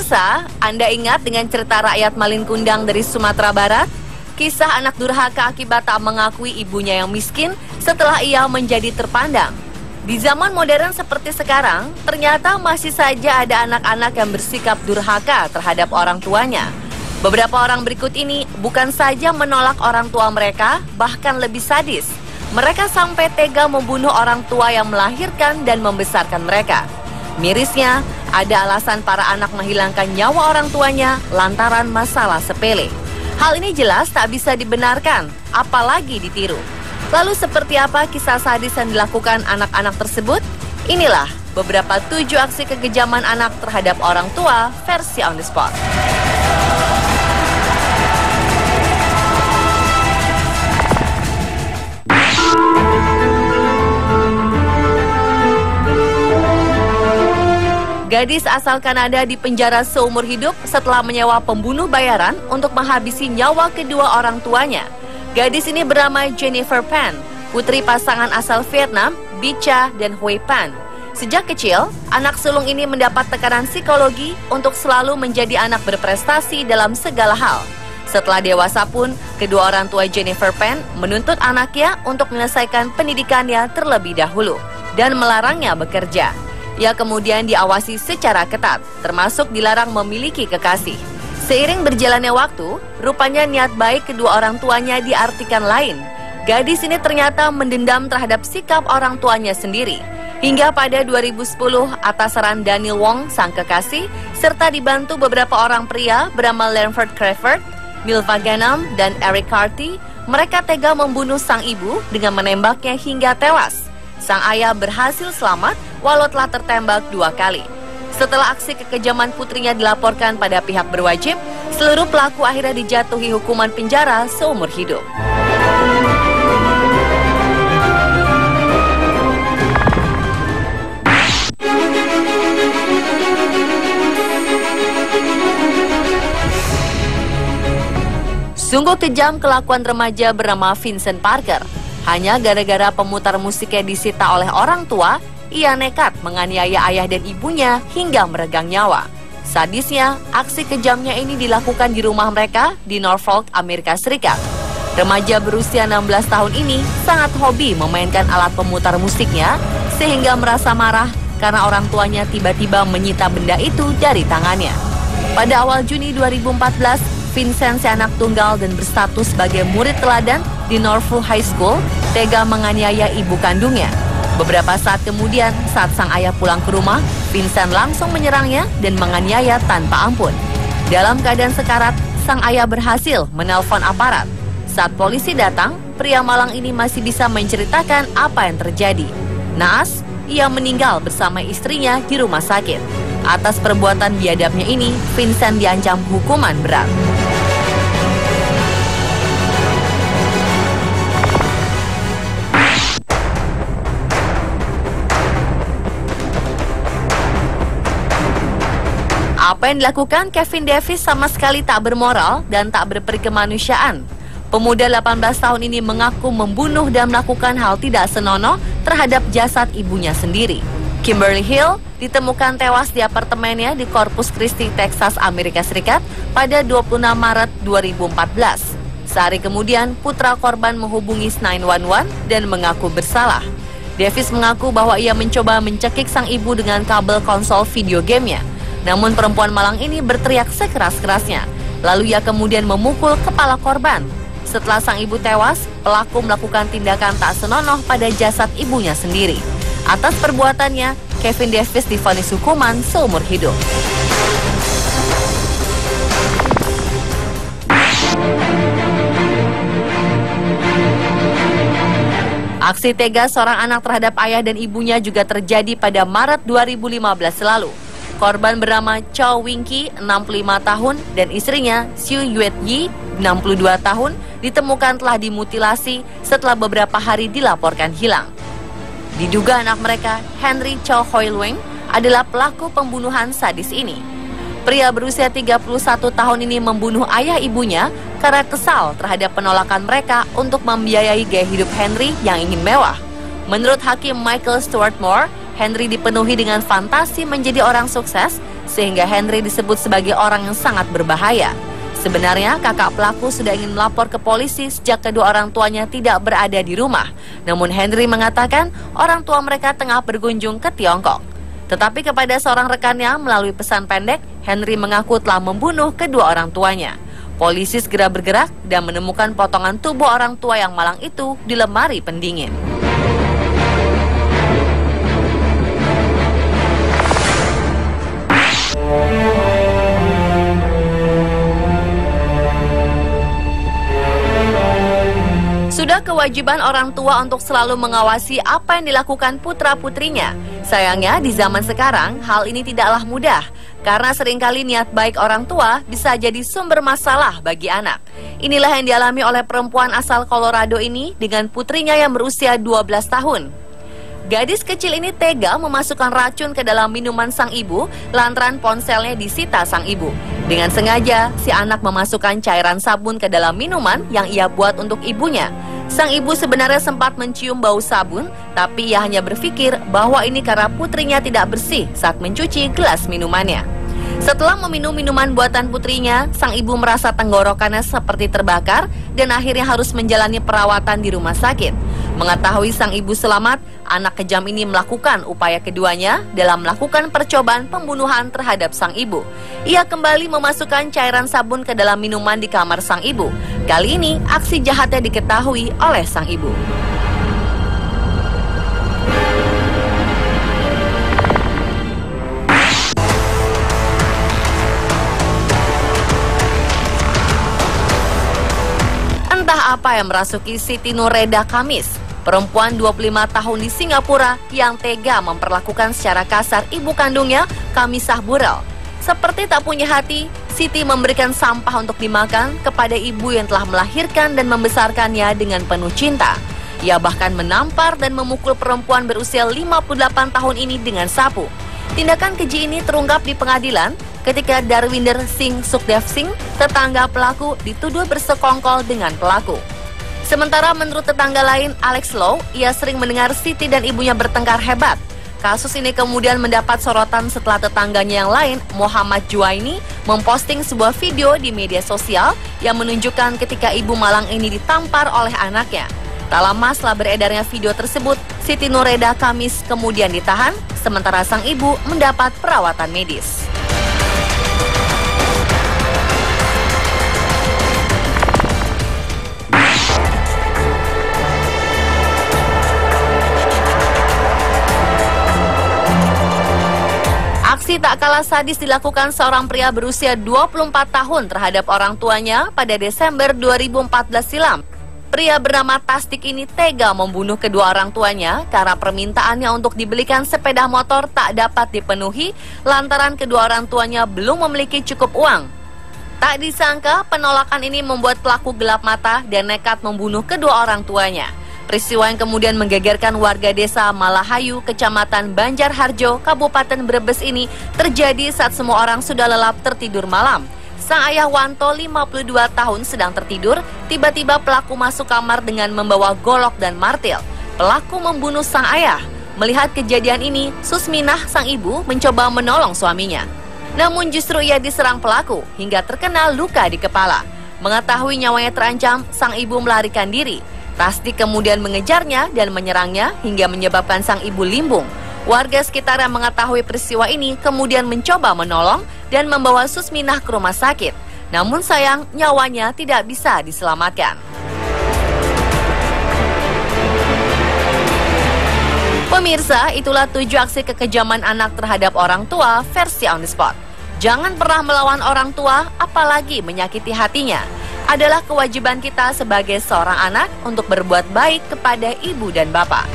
Pemirsa, Anda ingat dengan cerita rakyat Malin Kundang dari Sumatera Barat? Kisah anak durhaka akibat tak mengakui ibunya yang miskin setelah ia menjadi terpandang. Di zaman modern seperti sekarang, ternyata masih saja ada anak-anak yang bersikap durhaka terhadap orang tuanya. Beberapa orang berikut ini bukan saja menolak orang tua mereka, bahkan lebih sadis. Mereka sampai tega membunuh orang tua yang melahirkan dan membesarkan mereka. Mirisnya, ada alasan para anak menghilangkan nyawa orang tuanya lantaran masalah sepele. Hal ini jelas tak bisa dibenarkan, apalagi ditiru. Lalu seperti apa kisah sadis yang dilakukan anak-anak tersebut? Inilah beberapa 7 aksi kekejaman anak terhadap orang tua versi On The Spot. Gadis asal Kanada dipenjara seumur hidup setelah menyewa pembunuh bayaran untuk menghabisi nyawa kedua orang tuanya. Gadis ini bernama Jennifer Pan, putri pasangan asal Vietnam, Bicha dan Huy Pan. Sejak kecil, anak sulung ini mendapat tekanan psikologi untuk selalu menjadi anak berprestasi dalam segala hal. Setelah dewasa pun, kedua orang tua Jennifer Pan menuntut anaknya untuk menyelesaikan pendidikannya terlebih dahulu dan melarangnya bekerja. Ia kemudian diawasi secara ketat, termasuk dilarang memiliki kekasih. Seiring berjalannya waktu, rupanya niat baik kedua orang tuanya diartikan lain. Gadis ini ternyata mendendam terhadap sikap orang tuanya sendiri. Hingga pada 2010, atas saran Daniel Wong, sang kekasih, serta dibantu beberapa orang pria bernama Lanford Crawford, Milva Ganam, dan Eric Carty, mereka tega membunuh sang ibu dengan menembaknya hingga tewas. Sang ayah berhasil selamat walau telah tertembak 2 kali. Setelah aksi kekejaman putrinya dilaporkan pada pihak berwajib, seluruh pelaku akhirnya dijatuhi hukuman penjara seumur hidup. Sungguh kejam kelakuan remaja bernama Vincent Parker. Hanya gara-gara pemutar musiknya disita oleh orang tua, ia nekat menganiaya ayah dan ibunya hingga meregang nyawa. Sadisnya, aksi kejamnya ini dilakukan di rumah mereka di Norfolk, Amerika Serikat. Remaja berusia 16 tahun ini sangat hobi memainkan alat pemutar musiknya, sehingga merasa marah karena orang tuanya tiba-tiba menyita benda itu dari tangannya. Pada awal Juni 2014, Vincent, si anak tunggal dan berstatus sebagai murid teladan di Norfolk High School, tega menganiaya ibu kandungnya. Beberapa saat kemudian, saat sang ayah pulang ke rumah, Vincent langsung menyerangnya dan menganiaya tanpa ampun. Dalam keadaan sekarat, sang ayah berhasil menelpon aparat. Saat polisi datang, pria malang ini masih bisa menceritakan apa yang terjadi. Naas, ia meninggal bersama istrinya di rumah sakit. Atas perbuatan biadabnya ini, Vincent diancam hukuman berat. Apa yang dilakukan Kevin Davis sama sekali tak bermoral dan tak berperi kemanusiaan. Pemuda 18 tahun ini mengaku membunuh dan melakukan hal tidak senonoh terhadap jasad ibunya sendiri. Kimberly Hill ditemukan tewas di apartemennya di Corpus Christi, Texas, Amerika Serikat pada 26 Maret 2014. Sehari kemudian, putra korban menghubungi 911 dan mengaku bersalah. Davis mengaku bahwa ia mencoba mencekik sang ibu dengan kabel konsol video gamenya. Namun perempuan malang ini berteriak sekeras-kerasnya. Lalu ia kemudian memukul kepala korban. Setelah sang ibu tewas, pelaku melakukan tindakan tak senonoh pada jasad ibunya sendiri. Atas perbuatannya, Kevin Davis divonis hukuman seumur hidup. Aksi tega seorang anak terhadap ayah dan ibunya juga terjadi pada Maret 2015 lalu. Korban bernama Chow Wing-ki, 65 tahun, dan istrinya Siu Yuet Yi, 62 tahun, ditemukan telah dimutilasi setelah beberapa hari dilaporkan hilang. Diduga anak mereka, Henry Chow Hoi Lueng, adalah pelaku pembunuhan sadis ini. Pria berusia 31 tahun ini membunuh ayah ibunya karena kesal terhadap penolakan mereka untuk membiayai gaya hidup Henry yang ingin mewah. Menurut Hakim Michael Stuart Moore, Henry dipenuhi dengan fantasi menjadi orang sukses sehingga Henry disebut sebagai orang yang sangat berbahaya. Sebenarnya kakak pelaku sudah ingin melapor ke polisi sejak kedua orang tuanya tidak berada di rumah. Namun Henry mengatakan orang tua mereka tengah berkunjung ke Tiongkok. Tetapi kepada seorang rekannya melalui pesan pendek, Henry mengaku telah membunuh kedua orang tuanya. Polisi segera bergerak dan menemukan potongan tubuh orang tua yang malang itu di lemari pendingin. Sudah kewajiban orang tua untuk selalu mengawasi apa yang dilakukan putra-putrinya. Sayangnya di zaman sekarang hal ini tidaklah mudah, karena seringkali niat baik orang tua bisa jadi sumber masalah bagi anak. Inilah yang dialami oleh perempuan asal Colorado ini dengan putrinya yang berusia 12 tahun. Gadis kecil ini tega memasukkan racun ke dalam minuman sang ibu lantaran ponselnya disita sang ibu. Dengan sengaja, si anak memasukkan cairan sabun ke dalam minuman yang ia buat untuk ibunya. Sang ibu sebenarnya sempat mencium bau sabun, tapi ia hanya berpikir bahwa ini karena putrinya tidak bersih saat mencuci gelas minumannya. Setelah meminum minuman buatan putrinya, sang ibu merasa tenggorokannya seperti terbakar dan akhirnya harus menjalani perawatan di rumah sakit. Mengetahui sang ibu selamat, anak kejam ini melakukan upaya keduanya dalam melakukan percobaan pembunuhan terhadap sang ibu. Ia kembali memasukkan cairan sabun ke dalam minuman di kamar sang ibu. Kali ini, aksi jahatnya diketahui oleh sang ibu. Entah apa yang merasuki Siti Nurreda Khamis, perempuan 25 tahun di Singapura yang tega memperlakukan secara kasar ibu kandungnya, Khamisah Burel. Seperti tak punya hati, Siti memberikan sampah untuk dimakan kepada ibu yang telah melahirkan dan membesarkannya dengan penuh cinta. Ia bahkan menampar dan memukul perempuan berusia 58 tahun ini dengan sapu. Tindakan keji ini terungkap di pengadilan ketika Darwinder Singh Sukhdev Singh, tetangga pelaku, dituduh bersekongkol dengan pelaku. Sementara menurut tetangga lain, Alex Low, ia sering mendengar Siti dan ibunya bertengkar hebat. Kasus ini kemudian mendapat sorotan setelah tetangganya yang lain, Muhammad Juwaini, memposting sebuah video di media sosial yang menunjukkan ketika ibu malang ini ditampar oleh anaknya. Tak lama setelah beredarnya video tersebut, Siti Nurreda Khamis kemudian ditahan, sementara sang ibu mendapat perawatan medis. Aksi tak kalah sadis dilakukan seorang pria berusia 24 tahun terhadap orang tuanya pada Desember 2014 silam. Pria bernama Tasdik ini tega membunuh kedua orang tuanya karena permintaannya untuk dibelikan sepeda motor tak dapat dipenuhi lantaran kedua orang tuanya belum memiliki cukup uang. Tak disangka penolakan ini membuat pelaku gelap mata dan nekat membunuh kedua orang tuanya. Peristiwa yang kemudian menggegerkan warga desa Malahayu, Kecamatan Banjarharjo, Kabupaten Brebes ini terjadi saat semua orang sudah lelap tertidur malam. Sang ayah Wanto, 52 tahun, sedang tertidur. Tiba-tiba pelaku masuk kamar dengan membawa golok dan martil. Pelaku membunuh sang ayah. Melihat kejadian ini, Susminah, sang ibu, mencoba menolong suaminya. Namun justru ia diserang pelaku hingga terkena luka di kepala. Mengetahui nyawanya terancam, sang ibu melarikan diri. Tasdik kemudian mengejarnya dan menyerangnya hingga menyebabkan sang ibu limbung. Warga sekitar yang mengetahui peristiwa ini kemudian mencoba menolong dan membawa Susminah ke rumah sakit. Namun sayang, nyawanya tidak bisa diselamatkan. Pemirsa, itulah 7 aksi kekejaman anak terhadap orang tua versi On The Spot. Jangan pernah melawan orang tua, apalagi menyakiti hatinya. Adalah kewajiban kita sebagai seorang anak untuk berbuat baik kepada ibu dan bapak.